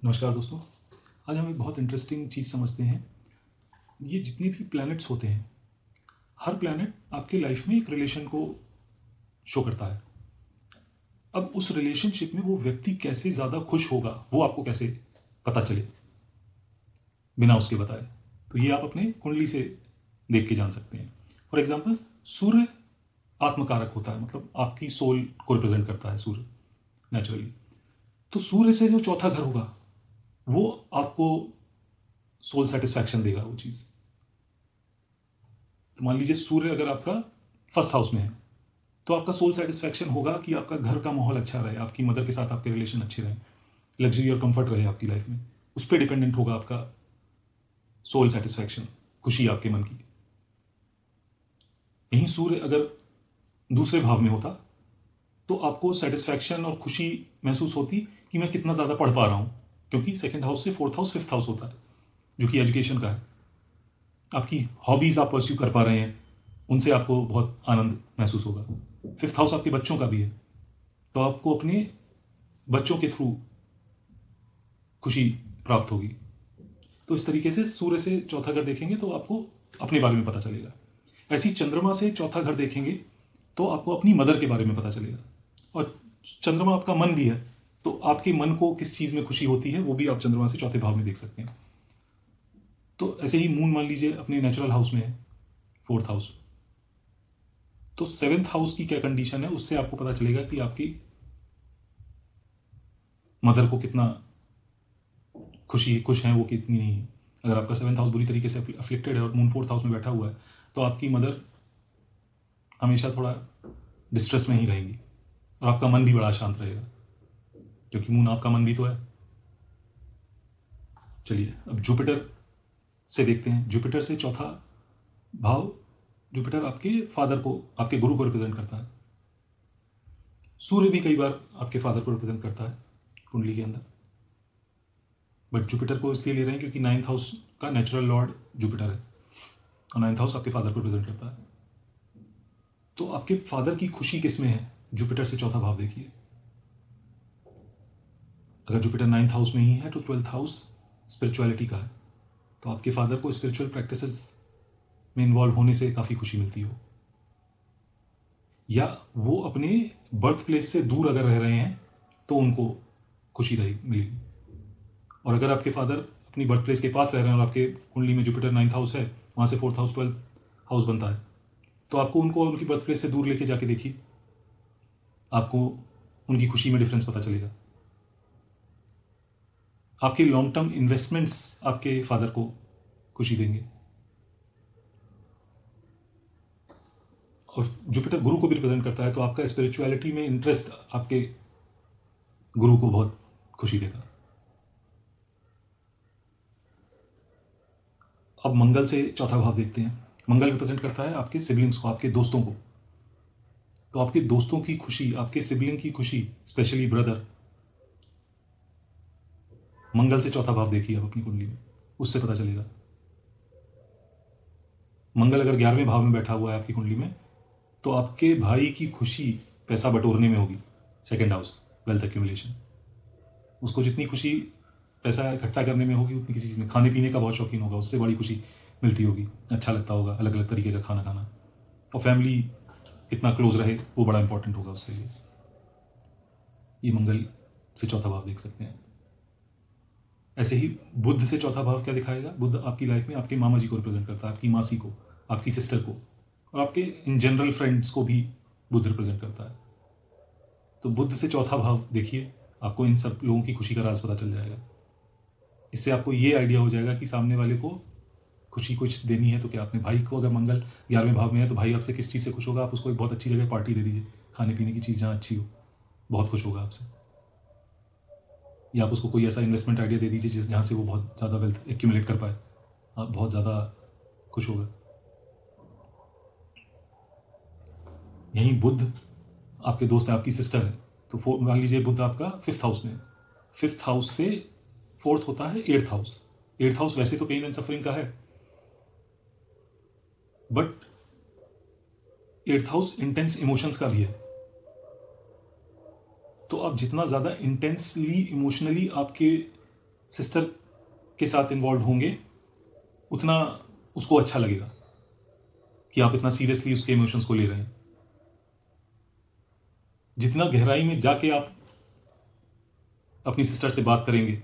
नमस्कार दोस्तों। आज हम एक बहुत इंटरेस्टिंग चीज़ समझते हैं। ये जितने भी प्लैनेट्स होते हैं, हर प्लैनेट आपकी लाइफ में एक रिलेशन को शो करता है। अब उस रिलेशनशिप में वो व्यक्ति कैसे ज़्यादा खुश होगा, वो आपको कैसे पता चले बिना उसके बताए। तो ये आप अपने कुंडली से देख के जान सकते हैं। फॉर एग्जाम्पल, सूर्य आत्मकारक होता है, मतलब आपकी सोल को रिप्रेजेंट करता है सूर्य नेचुरली। तो सूर्य से जो चौथा घर होगा वो आपको सोल सेटिस्फैक्शन देगा वो चीज़। तो मान लीजिए सूर्य अगर आपका फर्स्ट हाउस में है तो आपका सोल सेटिस्फैक्शन होगा कि आपका घर का माहौल अच्छा रहे, आपकी मदर के साथ आपके रिलेशन अच्छे रहे, लग्जरी और कंफर्ट रहे आपकी लाइफ में। उस पर डिपेंडेंट होगा आपका सोल सेटिस्फैक्शन, खुशी आपके मन की। यहीं सूर्य अगर दूसरे भाव में होता तो आपको सेटिस्फैक्शन और खुशी महसूस होती कि मैं कितना ज़्यादा पढ़ पा रहा हूँ, क्योंकि सेकेंड हाउस से फोर्थ हाउस फिफ्थ हाउस होता है जो कि एजुकेशन का है। आपकी हॉबीज़ आप परस्यू कर पा रहे हैं, उनसे आपको बहुत आनंद महसूस होगा। फिफ्थ हाउस आपके बच्चों का भी है, तो आपको अपने बच्चों के थ्रू खुशी प्राप्त होगी। तो इस तरीके से सूर्य से चौथा घर देखेंगे तो आपको अपने बारे में पता चलेगा। ऐसी चंद्रमा से चौथा घर देखेंगे तो आपको अपनी मदर के बारे में पता चलेगा। और चंद्रमा आपका मन भी है, तो आपके मन को किस चीज़ में खुशी होती है वो भी आप चंद्रमा से चौथे भाव में देख सकते हैं। तो ऐसे ही मून मान लीजिए अपने नेचुरल हाउस में है, फोर्थ हाउस। तो सेवेंथ हाउस की क्या कंडीशन है उससे आपको पता चलेगा कि आपकी मदर को कितना खुश हैं वो, कितनी नहीं है। अगर आपका सेवेंथ हाउस बुरी तरीके से अफ्लिक्टेड है और मून फोर्थ हाउस में बैठा हुआ है तो आपकी मदर हमेशा थोड़ा डिस्ट्रेस में ही रहेंगी और आपका मन भी बड़ा शांत रहेगा, क्योंकि मून आपका मन भी तो है। चलिए अब जुपिटर से देखते हैं। जुपिटर से चौथा भाव, जुपिटर आपके फादर को, आपके गुरु को रिप्रेजेंट करता है। सूर्य भी कई बार आपके फादर को रिप्रेजेंट करता है कुंडली के अंदर, बट जुपिटर को इसलिए ले रहे हैं क्योंकि नाइन्थ हाउस का नेचुरल लॉर्ड जुपिटर है और नाइन्थ हाउस आपके फादर को रिप्रेजेंट करता है। तो आपके फादर की खुशी किस में है, जुपिटर से चौथा भाव देखिए। अगर जुपिटर नाइन्थ हाउस में ही है तो ट्वेल्थ हाउस स्पिरिचुअलिटी का है, तो आपके फादर को स्पिरिचुअल प्रैक्टिसेस में इन्वॉल्व होने से काफ़ी खुशी मिलती हो, या वो अपने बर्थ प्लेस से दूर अगर रह रहे हैं तो उनको खुशी मिलेगी। और अगर आपके फादर अपनी बर्थ प्लेस के पास रह रहे हैं और आपके कुंडली में जुपिटर नाइन्थ हाउस है, वहाँ से फोर्थ हाउस ट्वेल्थ हाउस बनता है, तो आपको उनको उनकी बर्थ प्लेस से दूर लेके जाके देखिए, आपको उनकी खुशी में डिफरेंस पता चलेगा। आपके लॉन्ग टर्म इन्वेस्टमेंट्स आपके फादर को खुशी देंगे। और जुपिटर गुरु को भी रिप्रेजेंट करता है, तो आपका स्पिरिचुअलिटी में इंटरेस्ट आपके गुरु को बहुत खुशी देगा। अब मंगल से चौथा भाव देखते हैं। मंगल रिप्रेजेंट करता है आपके सिबलिंग्स को, आपके दोस्तों को। तो आपके दोस्तों की खुशी, आपके सिबलिंग की खुशी, स्पेशली ब्रदर, मंगल से चौथा भाव देखिए आप अपनी कुंडली में, उससे पता चलेगा। मंगल अगर 11वें भाव में बैठा हुआ है आपकी कुंडली में तो आपके भाई की खुशी पैसा बटोरने में होगी। सेकेंड हाउस वेल्थ एक्यूमुलेशन, उसको जितनी खुशी पैसा इकट्ठा करने में होगी उतनी किसी चीज़ में, खाने पीने का बहुत शौकीन होगा, उससे बड़ी खुशी मिलती होगी, अच्छा लगता होगा अलग अलग तरीके का खाना खाना। और फैमिली कितना क्लोज रहे वो बड़ा इंपॉर्टेंट होगा उसके लिए। ये मंगल से चौथा भाव देख सकते हैं। ऐसे ही बुध से चौथा भाव क्या दिखाएगा, बुध आपकी लाइफ में आपके मामा जी को रिप्रेजेंट करता है, आपकी मासी को, आपकी सिस्टर को, और आपके इन जनरल फ्रेंड्स को भी बुध रिप्रेजेंट करता है। तो बुध से चौथा भाव देखिए, आपको इन सब लोगों की खुशी का राज पता चल जाएगा। इससे आपको ये आइडिया हो जाएगा कि सामने वाले को खुशी कुछ देनी है तो क्या। अपने भाई को अगर मंगल 11वें भाव में है तो भाई आपसे किस चीज़ से खुश होगा, आप उसको एक बहुत अच्छी जगह पार्टी दे दीजिए, खाने पीने की चीज़ जहाँ अच्छी हो, बहुत खुश होगा आपसे। या आप उसको कोई ऐसा इन्वेस्टमेंट आइडिया दे दीजिए जहाँ से वो बहुत ज़्यादा वेल्थ एक्यूमुलेट कर पाए, आप बहुत ज़्यादा खुश होगा। यहीं बुध आपके दोस्त है, आपकी सिस्टर है, तो मान लीजिए बुध आपका फिफ्थ हाउस में है। फिफ्थ हाउस से फोर्थ होता है एट्थ हाउस। एट्थ हाउस वैसे तो पेन एंड सफरिंग का है, but eighth house intense emotions का भी है। तो आप जितना ज़्यादा इंटेंसली इमोशनली आपके सिस्टर के साथ इन्वॉल्व होंगे उतना उसको अच्छा लगेगा कि आप इतना सीरियसली उसके इमोशंस को ले रहे हैं। जितना गहराई में जाके आप अपनी सिस्टर से बात करेंगे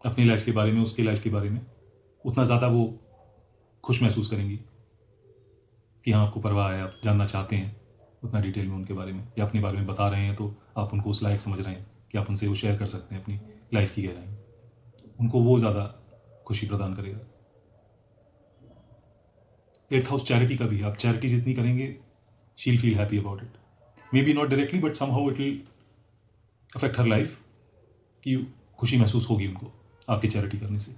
अपनी लाइफ के बारे में, उसकी लाइफ के बारे में, उतना ज़्यादा वो खुश महसूस करेंगी कि हाँ आपको परवाह है, आप जानना चाहते हैं उतना डिटेल में उनके बारे में, या अपने बारे में बता रहे हैं तो आप उनको उस लायक समझ रहे हैं कि आप उनसे वो शेयर कर सकते हैं अपनी लाइफ की गहराई। उनको वो ज़्यादा खुशी प्रदान करेगा। 8th हाउस चैरिटी का भी है। आप चैरिटी जितनी करेंगे शील feel happy about it, may be not directly but somehow it will affect her life, कि खुशी महसूस होगी उनको आपके चैरिटी करने से।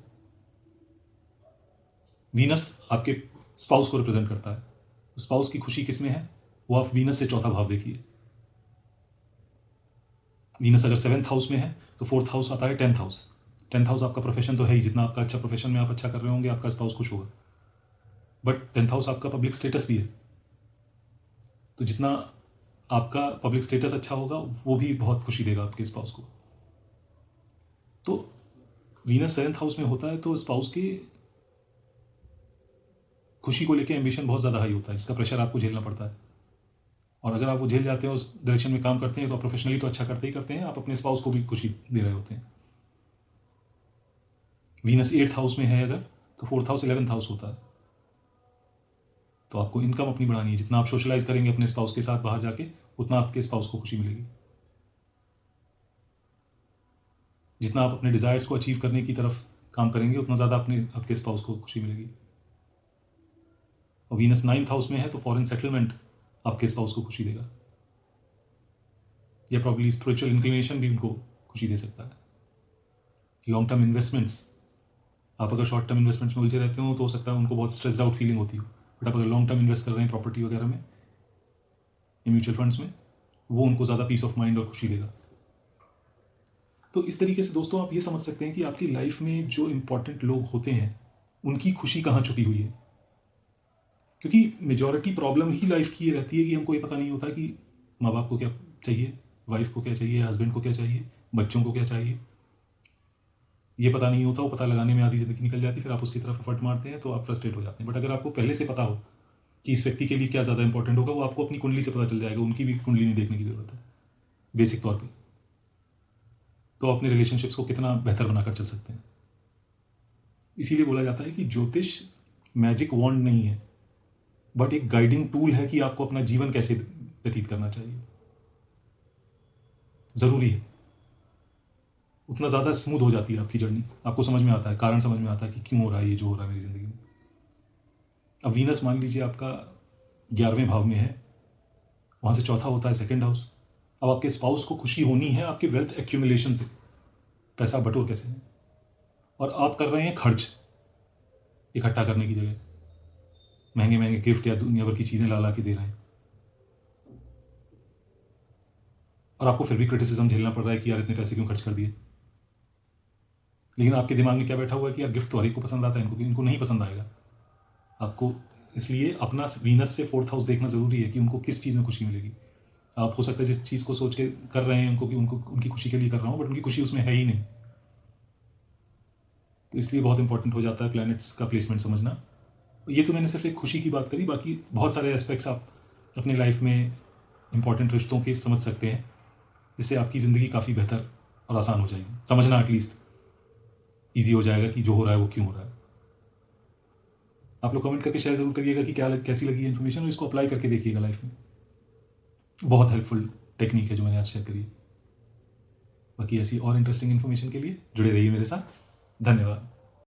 वीनस आपके स्पाउस को रिप्रेजेंट करता है। स्पाउस की खुशी किस में है वो आप वीनस से चौथा भाव देखिए। वीनस अगर 7th हाउस में है तो 4th हाउस आता है 10th हाउस। 10th हाउस आपका प्रोफेशन तो है ही, जितना आपका अच्छा प्रोफेशन में आप अच्छा कर रहे होंगे आपका स्पाउस खुश होगा, बट 10th हाउस आपका पब्लिक स्टेटस भी है, तो जितना आपका पब्लिक स्टेटस अच्छा होगा वो भी बहुत खुशी देगा आपके स्पाउस को। तो वीनस 7th हाउस में होता है तो स्पाउस की खुशी को लेकर एम्बिशन बहुत ज़्यादा हाई होता है, जिसका प्रेशर आपको झेलना पड़ता है। और अगर आप वो झेल जाते हैं, उस डायरेक्शन में काम करते हैं, तो आप प्रोफेशनली तो अच्छा करते ही करते हैं, आप अपने स्पाउस को भी खुशी दे रहे होते हैं। वीनस 8th हाउस में है अगर, तो 4th हाउस 11th हाउस होता है। तो आपको इनकम अपनी बढ़ानी है। जितना आप सोशलाइज करेंगे अपने स्पाउस के साथ बाहर जाके, उतना आपके स्पाउस को खुशी मिलेगी। जितना आप अपने डिजायर्स को अचीव करने की तरफ काम करेंगे, उतना ज़्यादा आपके स्पाउस को खुशी मिलेगी। और वीनस 9th हाउस में है तो फॉरेन सेटलमेंट आपके स्पाउस को खुशी देगा, या प्रॉब्ली स्पिरिचुअल इंक्लिनेशन भी उनको खुशी दे सकता है। लॉन्ग टर्म इन्वेस्टमेंट्स, आप अगर शॉर्ट टर्म इन्वेस्टमेंट्स में उलझे रहते हो तो हो सकता है उनको बहुत स्ट्रेस्ड आउट फीलिंग होती हो, बट आप अगर लॉन्ग टर्म इन्वेस्ट कर रहे हैं प्रॉपर्टी वगैरह में, म्यूचुअल फंड्स में, वो उनको ज़्यादा पीस ऑफ माइंड और खुशी देगा। तो इस तरीके से दोस्तों आप ये समझ सकते हैं कि आपकी लाइफ में जो इंपॉर्टेंट लोग होते हैं उनकी खुशी कहाँ छुपी हुई है। क्योंकि मेजॉरिटी प्रॉब्लम ही लाइफ की ये रहती है कि हमको ये पता नहीं होता कि माँ बाप को क्या चाहिए, वाइफ को क्या चाहिए, हस्बैंड को क्या चाहिए, बच्चों को क्या चाहिए, ये पता नहीं होता। वो पता लगाने में आधी ज़िंदगी निकल जाती है, फिर आप उसकी तरफ एफर्ट मारते हैं तो आप फ्रस्ट्रेट हो जाते हैं। बट अगर आपको पहले से पता हो कि इस व्यक्ति के लिए क्या ज़्यादा इंपॉर्टेंट होगा, वो आपको अपनी कुंडली से पता चल जाएगा, उनकी भी कुंडली नहीं देखने की ज़रूरत है बेसिक तौर पर। तो अपने रिलेशनशिप्स को कितना बेहतर बनाकर चल सकते हैं। इसीलिए बोला जाता है कि ज्योतिष मैजिक वॉन्ड नहीं है, बट एक गाइडिंग टूल है कि आपको अपना जीवन कैसे व्यतीत करना चाहिए। ज़रूरी है, उतना ज़्यादा स्मूथ हो जाती है आपकी जर्नी, आपको समझ में आता है, कारण समझ में आता है कि क्यों हो रहा है ये जो हो रहा है मेरी ज़िंदगी में। अब वीनस मान लीजिए आपका 11वें भाव में है, वहाँ से चौथा होता है 2nd हाउस। अब आपके स्पाउस को खुशी होनी है आपके वेल्थ एक्यूमुलेशन से, पैसा बटोर कैसे है, और आप कर रहे हैं खर्च इकट्ठा करने की जगह, महंगे महंगे गिफ्ट या दुनिया भर की चीज़ें ला के दे रहे हैं, और आपको फिर भी क्रिटिसिज्म झेलना पड़ रहा है कि यार इतने पैसे क्यों खर्च कर दिए। लेकिन आपके दिमाग में क्या बैठा हुआ है कि यार गिफ्ट तो हर एक को पसंद आता है, इनको नहीं पसंद आएगा। आपको इसलिए अपना वीनस से 4th हाउस देखना ज़रूरी है कि उनको किस चीज़ में खुशी मिलेगी। आप हो सकता है जिस चीज़ को सोच के कर रहे हैं उनको उनकी खुशी के लिए कर रहा हूँ, बट उनकी खुशी उसमें है ही नहीं। तो इसलिए बहुत इंपॉर्टेंट हो जाता है प्लैनेट्स का प्लेसमेंट समझना। ये तो मैंने सिर्फ एक खुशी की बात करी, बाकी बहुत सारे एस्पेक्ट्स आप अपने लाइफ में इंपॉर्टेंट रिश्तों के समझ सकते हैं, जिससे आपकी ज़िंदगी काफ़ी बेहतर और आसान हो जाएगी। समझना एटलीस्ट ईजी हो जाएगा कि जो हो रहा है वो क्यों हो रहा है। आप लोग कमेंट करके शेयर ज़रूर करिएगा कि कैसी लगी इन्फॉर्मेशन, और इसको अप्लाई करके देखिएगा लाइफ में। बहुत हेल्पफुल टेक्निक है जो मैंने आज शेयर करी है। बाकी ऐसी और इंटरेस्टिंग इन्फॉर्मेशन के लिए जुड़े रहिए मेरे साथ। धन्यवाद।